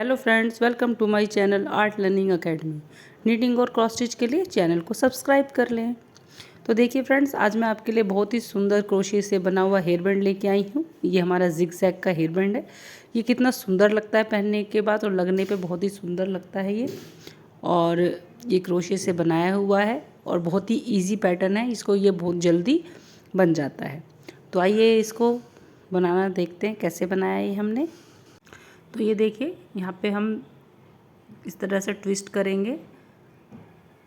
Hello friends, welcome to my channel art learning academy. Knitting और cross stitch के लिए channel को subscribe कर लें। तो देखिए फ्रेंड्स, आज मैं आपके लिए बहुत ही सुंदर क्रोशे से बना हुआ हेयर बैंड लेके आई हूँ। ये हमारा जिगजैग का हेयर बैंड है। ये कितना सुंदर लगता है पहनने के बाद, और लगने पे बहुत ही सुंदर लगता है ये। और ये क्रोशे से बनाया हुआ है और बहुत ही ईजी पैटर्न है। इसको ये बहुत जल्दी बन जाता है। तो आइए इसको बनाना देखते हैं कैसे बनाया ये हमने। तो ये देखिए, यहाँ पे हम इस तरह से ट्विस्ट करेंगे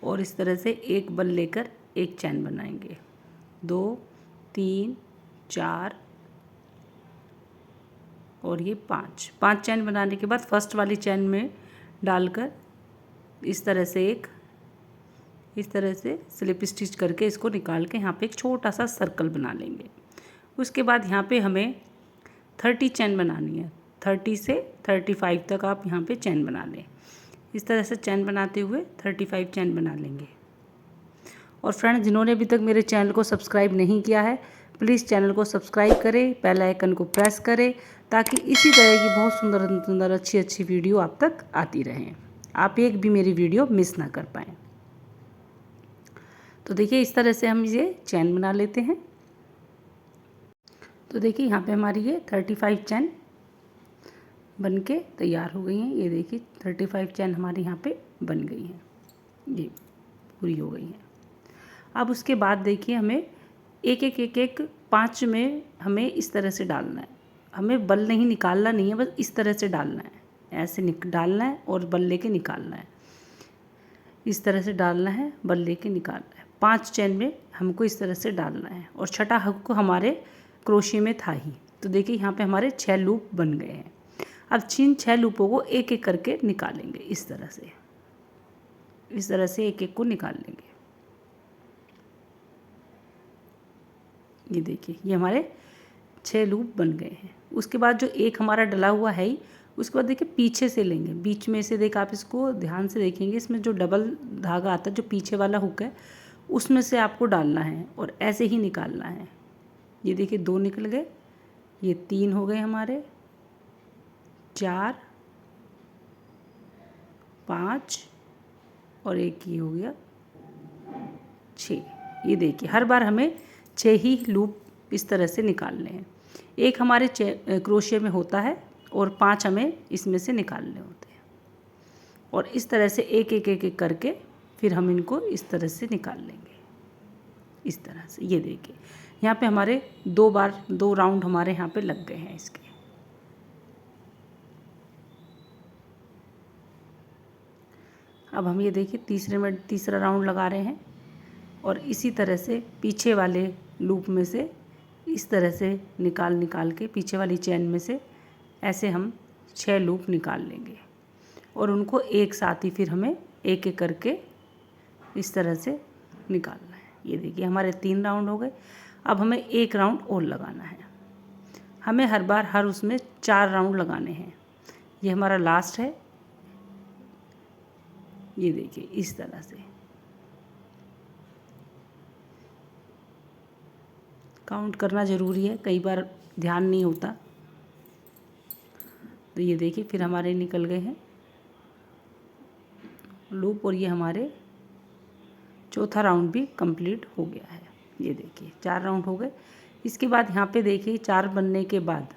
और इस तरह से एक बल लेकर एक चैन बनाएंगे। 2 3 4 और ये 5 चैन बनाने के बाद फर्स्ट वाली चैन में डालकर इस तरह से स्लिप स्टिच करके इसको निकाल के यहाँ पे एक छोटा सा सर्कल बना लेंगे। उसके बाद यहाँ पे हमें 30 चैन बनानी है। 30 से 35 तक आप यहाँ पे चैन बना लें। इस तरह से चैन बनाते हुए 35 चैन बना लेंगे। और फ्रेंड्स, जिन्होंने अभी तक मेरे चैनल को सब्सक्राइब नहीं किया है, प्लीज़ चैनल को सब्सक्राइब करें, बेल आइकन को प्रेस करें, ताकि इसी तरह की बहुत सुंदर सुंदर अच्छी वीडियो आप तक आती रहें। आप एक भी मेरी वीडियो मिस ना कर पाएँ। तो देखिए, इस तरह से हम ये चैन बना लेते हैं। तो देखिए, यहाँ पे हमारी ये 35 चैन बन के तैयार हो गई हैं। ये देखिए 35 चैन हमारी यहाँ पे बन गई हैं, ये पूरी हो गई हैं। अब उसके बाद देखिए, हमें एक 5 में हमें इस तरह से डालना है। हमें बल नहीं निकालना नहीं है, बस इस तरह से डालना है। ऐसे डालना है और बल लेके निकालना है। इस तरह से डालना है, बल लेके निकालना है। 5 चैन में हमको इस तरह से डालना है। और छठा हुक हमारे क्रोशे में था ही। तो देखिए, यहाँ पे हमारे 6 लूप बन गए हैं। अब इन 6 लूपों को एक एक करके निकालेंगे। इस तरह से एक एक को निकाल लेंगे। ये देखिए, ये हमारे 6 लूप बन गए हैं। उसके बाद जो एक हमारा डला हुआ है ही, उसके बाद देखिए पीछे से लेंगे। बीच में से देखिए, आप इसको ध्यान से देखेंगे, इसमें जो डबल धागा आता है, जो पीछे वाला हुक है, उसमें से आपको डालना है और ऐसे ही निकालना है। ये देखिए 2 निकल गए, ये 3 हो गए हमारे, 4 5 और एक ये हो गया 6। ये देखिए, हर बार हमें 6 ही लूप इस तरह से निकालने हैं। एक हमारे क्रोशे में होता है और 5 हमें इसमें से निकालने होते हैं। और इस तरह से एक करके फिर हम इनको इस तरह से निकाल लेंगे। इस तरह से ये देखिए, यहाँ पे हमारे 2 राउंड हमारे यहाँ पे लग गए हैं इसके। अब हम ये देखिए तीसरा राउंड लगा रहे हैं और इसी तरह से पीछे वाले लूप में से इस तरह से निकाल के पीछे वाली चैन में से ऐसे हम 6 लूप निकाल लेंगे। और उनको एक साथ ही फिर हमें एक एक करके इस तरह से निकालना है। ये देखिए, हमारे 3 राउंड हो गए। अब हमें 1 राउंड और लगाना है। हमें हर उसमें 4 राउंड लगाने हैं। ये हमारा लास्ट है। ये देखिए, इस तरह से काउंट करना ज़रूरी है, कई बार ध्यान नहीं होता। तो ये देखिए, फिर हमारे निकल गए हैं लूप और ये हमारे चौथा राउंड भी कंप्लीट हो गया है। ये देखिए 4 राउंड हो गए। इसके बाद यहाँ पे देखिए 4 बनने के बाद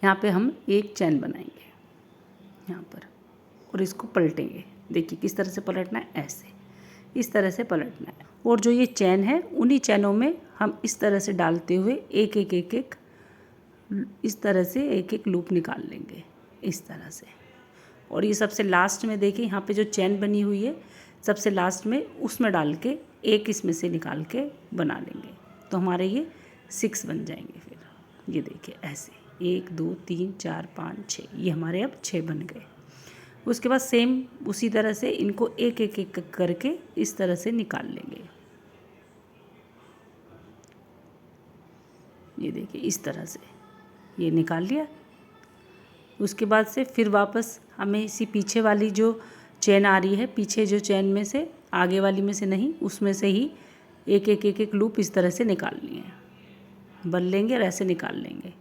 यहाँ पे हम एक चैन बनाएंगे यहाँ पर और इसको पलटेंगे। देखिए किस तरह से पलटना है, ऐसे इस तरह से पलटना है। और जो ये चैन है, उन्हीं चैनों में हम इस तरह से डालते हुए एक इस तरह से एक लूप निकाल लेंगे इस तरह से। और ये सबसे लास्ट में देखिए, यहाँ पे जो चैन बनी हुई है सबसे लास्ट में, उसमें डाल के एक इसमें से निकाल के बना लेंगे। तो हमारे ये 6 बन जाएंगे। फिर ये देखिए ऐसे 1 2 3 4 5 6, ये हमारे अब 6 बन गए। उसके बाद सेम उसी तरह से इनको एक करके इस तरह से निकाल लेंगे। ये देखिए, इस तरह से ये निकाल लिया। उसके बाद से फिर वापस हमें इसी पीछे वाली जो चैन आ रही है, पीछे जो चैन में से, आगे वाली में से नहीं, उसमें से ही एक लूप इस तरह से निकालनी है। बल लेंगे और ऐसे निकाल लेंगे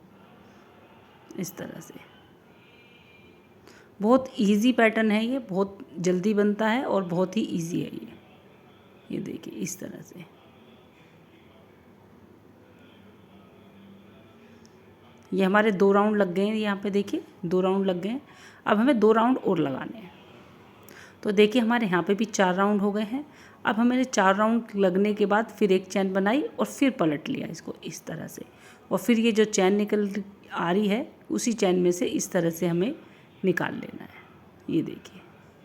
इस तरह से। बहुत इजी पैटर्न है ये, बहुत जल्दी बनता है और बहुत ही इजी है ये देखिए इस तरह से। ये हमारे 2 राउंड लग गए हैं, यहाँ पे देखिए 2 राउंड लग गए हैं। अब हमें 2 राउंड और लगाने हैं। तो देखिए हमारे यहाँ पे भी 4 राउंड हो गए हैं। अब हमें 4 राउंड लगने के बाद फिर एक चैन बनाई और फिर पलट लिया इसको इस तरह से, और फिर ये जो चैन निकल आ रही है उसी चैन में से इस तरह से हमें निकाल लेना है। ये देखिए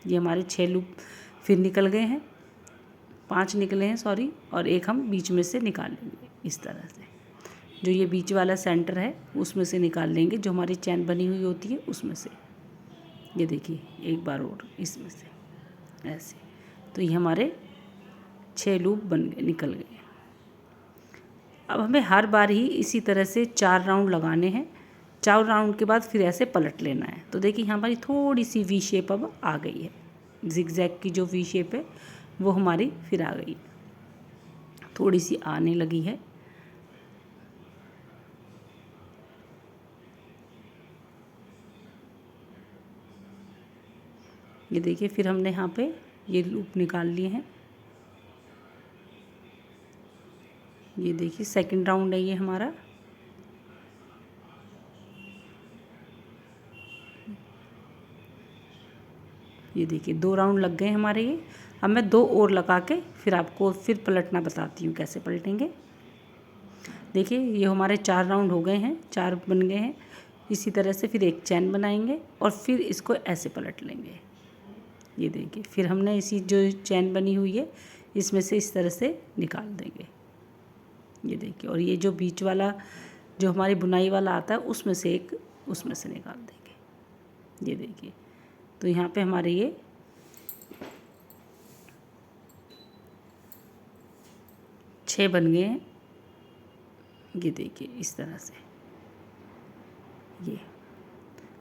ये हमारे 6 लूप फिर निकल गए हैं, 5 निकले हैं सॉरी, और एक हम बीच में से निकाल लेंगे इस तरह से। जो ये बीच वाला सेंटर है उसमें से निकाल लेंगे, जो हमारी चैन बनी हुई होती है उसमें से। ये देखिए एक बार और इसमें से ऐसे। तो ये हमारे 6 लूप बन गए, निकल गए। अब हमें हर बार ही इसी तरह से 4 राउंड लगाने हैं। 4 राउंड के बाद फिर ऐसे पलट लेना है। तो देखिए यहाँ हमारी थोड़ी सी वी शेप अब आ गई है, जिगजैग की जो वी शेप है वो हमारी फिर आ गई, थोड़ी सी आने लगी है। ये देखिए फिर हमने यहाँ पे ये लूप निकाल लिए हैं। ये देखिए सेकंड राउंड है ये हमारा। ये देखिए 2 राउंड लग गए हमारे ये। अब मैं 2 और लगा के फिर आपको फिर पलटना बताती हूँ कैसे पलटेंगे। देखिए ये हमारे 4 राउंड हो गए हैं, 4 बन गए हैं। इसी तरह से फिर एक चैन बनाएंगे और फिर इसको ऐसे पलट लेंगे। ये देखिए फिर हमने इसी जो चैन बनी हुई है इसमें से इस तरह से निकाल देंगे। ये देखिए, और ये जो बीच वाला जो हमारी बुनाई वाला आता है उसमें से एक उसमें से निकाल देंगे। ये देखिए तो यहाँ पे हमारे ये 6 बन गए हैं। ये देखिए इस तरह से ये।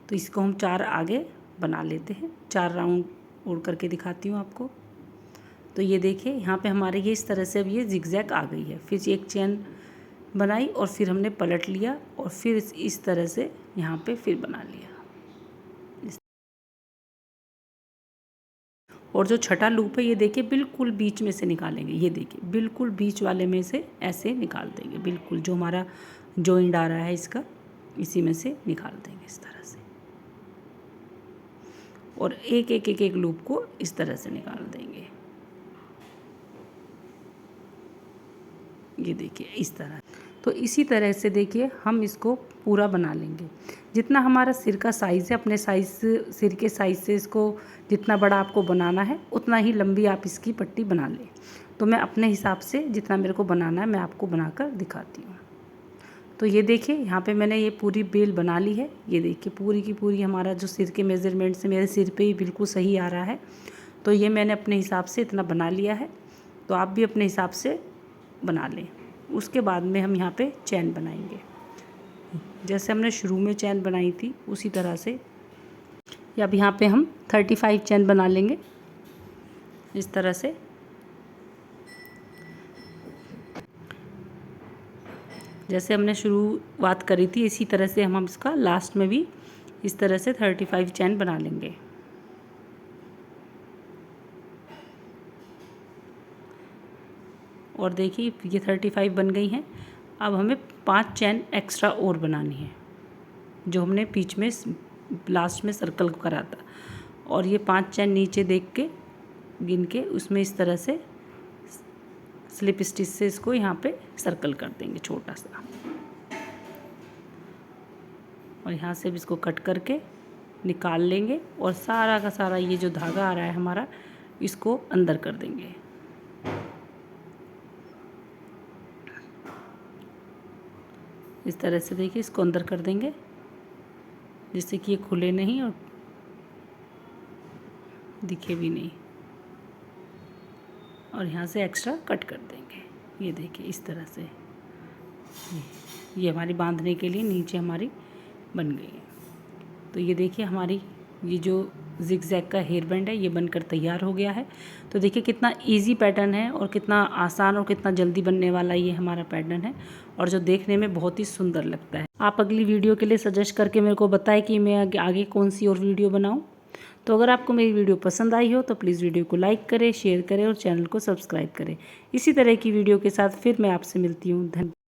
तो इसको हम 4 आगे बना लेते हैं। 4 राउंड और करके दिखाती हूँ आपको। तो ये देखिए यहाँ पे हमारे ये इस तरह से अब ये जिगजैग आ गई है। फिर एक चैन बनाई और फिर हमने पलट लिया और फिर इस तरह से यहाँ पे फिर बना लिया। और जो छठा लूप है ये देखिए बिल्कुल बीच में से निकालेंगे। ये देखिए बिल्कुल बीच वाले में से ऐसे निकाल देंगे, बिल्कुल जो हमारा जॉइंट आ रहा है इसका इसी में से निकाल देंगे इस तरह से। और एक लूप को इस तरह से निकाल देंगे। ये देखिए इस तरह। तो इसी तरह से देखिए हम इसको पूरा बना लेंगे। जितना हमारा सिर का साइज़ है, अपने साइज़ सिर के साइज़ से इसको जितना बड़ा आपको बनाना है उतना ही लंबी आप इसकी पट्टी बना लें। तो मैं अपने हिसाब से जितना मेरे को बनाना है मैं आपको बनाकर दिखाती हूँ। तो ये देखिए यहाँ पे मैंने ये पूरी बेल बना ली है। ये देखिए पूरी की पूरी हमारा जो सिर के मेज़रमेंट से मेरे सिर पे ही बिल्कुल सही आ रहा है। तो ये मैंने अपने हिसाब से इतना बना लिया है। तो आप भी अपने हिसाब से बना लें। उसके बाद में हम यहाँ पे चैन बनाएंगे। जैसे हमने शुरू में चैन बनाई थी उसी तरह से अब यहाँ पे हम 35 चैन बना लेंगे इस तरह से। जैसे हमने शुरुआत करी थी इसी तरह से हम इसका लास्ट में भी इस तरह से 35 चैन बना लेंगे। और देखिए ये 35 बन गई हैं। अब हमें 5 चैन एक्स्ट्रा और बनानी है जो हमने बीच में लास्ट में सर्कल करा था। और ये 5 चैन नीचे देख के गिन के उसमें इस तरह से स्लिप स्टिच से इसको यहाँ पे सर्कल कर देंगे छोटा सा। और यहाँ से भी इसको कट करके निकाल लेंगे और सारा का सारा ये जो धागा आ रहा है हमारा इसको अंदर कर देंगे। इस तरह से देखिए इसको अंदर कर देंगे जिससे कि ये खुले नहीं और दिखे भी नहीं। और यहाँ से एक्स्ट्रा कट कर देंगे। ये देखिए इस तरह से ये हमारी बांधने के लिए नीचे हमारी बन गई है। तो ये देखिए हमारी ये जो जिगजैग का हेयर बैंड है ये बनकर तैयार हो गया है। तो देखिए कितना इजी पैटर्न है और कितना आसान और कितना जल्दी बनने वाला ये हमारा पैटर्न है और जो देखने में बहुत ही सुंदर लगता है। आप अगली वीडियो के लिए सजेस्ट करके मेरे को बताएं कि मैं आगे कौन सी और वीडियो बनाऊं। तो अगर आपको मेरी वीडियो पसंद आई हो तो प्लीज़ वीडियो को लाइक करें, शेयर करें और चैनल को सब्सक्राइब करें। इसी तरह की वीडियो के साथ फिर मैं आपसे मिलती हूँ। धन्यवाद।